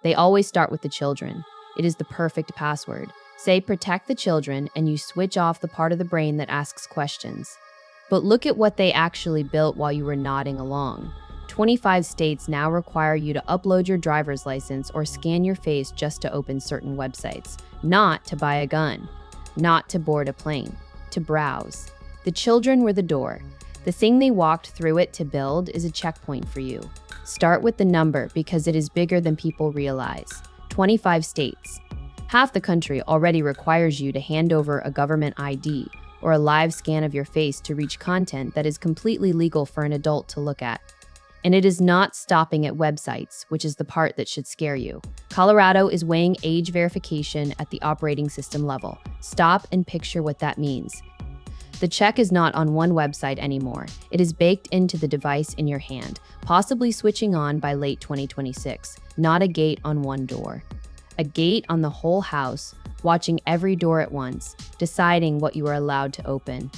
They always start with the children. It is the perfect password. Say protect the children and you switch off the part of the brain that asks questions. But look at what they actually built while you were nodding along. 25 states now require you to upload your driver's license or scan your face just to open certain websites, not to buy a gun, not to board a plane, to browse. The children were the door. The thing they walked through it to build is a checkpoint for you. Start with the number because it is bigger than people realize. 25 states. Half the country already requires you to hand over a government ID or a live scan of your face to reach content that is completely legal for an adult to look at. And it is not stopping at websites, which is the part that should scare you. Colorado is weighing age verification at the operating system level. Stop and picture what that means. The check is not on one website anymore. It is baked into the device in your hand, possibly switching on by late 2026. Not a gate on one door. A gate on the whole house, watching every door at once, deciding what you are allowed to open.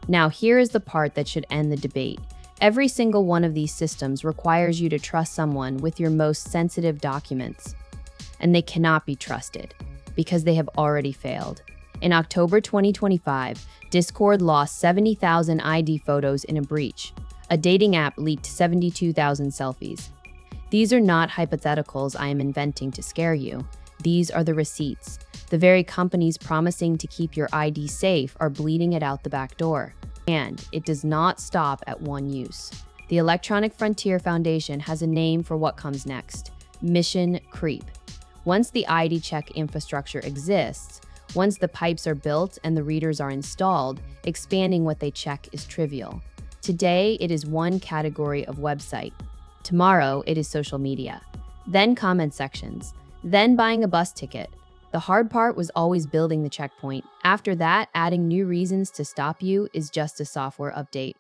Now here is the part that should end the debate. Every single one of these systems requires you to trust someone with your most sensitive documents. And they cannot be trusted, because they have already failed. In October 2025, Discord lost 70,000 ID photos in a breach. A dating app leaked 72,000 selfies. These are not hypotheticals I am inventing to scare you. These are the receipts. The very companies promising to keep your ID safe are bleeding it out the back door. And it does not stop at one use. The Electronic Frontier Foundation has a name for what comes next: Mission Creep. Once the ID check infrastructure exists, once the pipes are built and the readers are installed, expanding what they check is trivial. Today, it is one category of website. Tomorrow, it is social media. Then comment sections. Then buying a bus ticket. The hard part was always building the checkpoint. After that, adding new reasons to stop you is just a software update.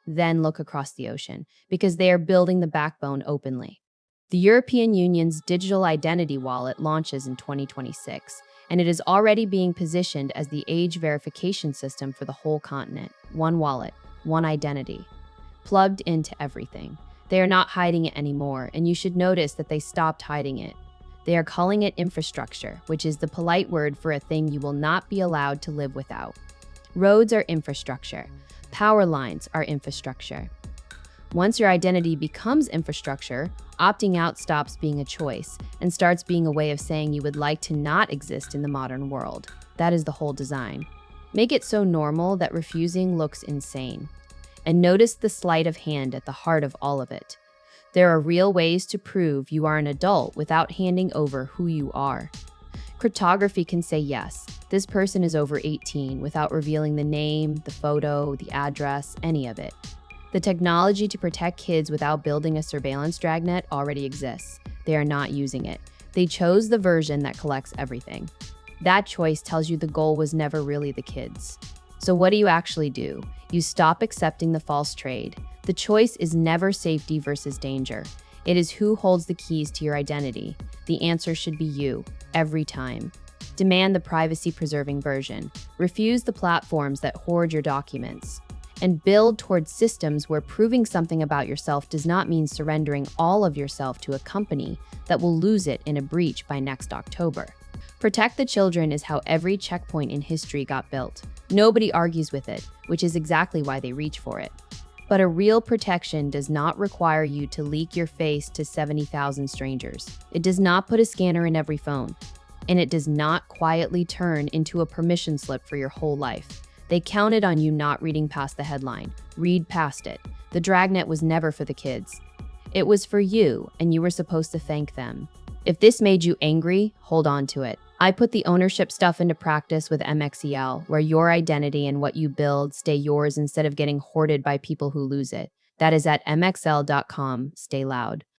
Then look across the ocean, because they are building the backbone openly. The European Union's digital identity wallet launches in 2026, and it is already being positioned as the age verification system for the whole continent. One wallet, one identity, plugged into everything. They are not hiding it anymore, and you should notice that they stopped hiding it. They are calling it infrastructure, which is the polite word for a thing you will not be allowed to live without. Roads are infrastructure. Power lines are infrastructure. Once your identity becomes infrastructure, opting out stops being a choice and starts being a way of saying you would like to not exist in the modern world. That is the whole design. Make it so normal that refusing looks insane. And notice the sleight of hand at the heart of all of it. There are real ways to prove you are an adult without handing over who you are. Cryptography can say yes, this person is over 18 without revealing the name, the photo, the address, any of it. The technology to protect kids without building a surveillance dragnet already exists. They are not using it. They chose the version that collects everything. That choice tells you the goal was never really the kids. So what do you actually do? You stop accepting the false trade. The choice is never safety versus danger. It is who holds the keys to your identity. The answer should be you, every time. Demand the privacy-preserving version. Refuse the platforms that hoard your documents. And build towards systems where proving something about yourself does not mean surrendering all of yourself to a company that will lose it in a breach by next October. Protect the children is how every checkpoint in history got built. Nobody argues with it, which is exactly why they reach for it. But a real protection does not require you to leak your face to 70,000 strangers. It does not put a scanner in every phone. And it does not quietly turn into a permission slip for your whole life. They counted on you not reading past the headline. Read past it. The dragnet was never for the kids. It was for you, and you were supposed to thank them. If this made you angry, hold on to it. I put the ownership stuff into practice with MXEL, where your identity and what you build stay yours instead of getting hoarded by people who lose it. That is at mxl.com. Stay loud.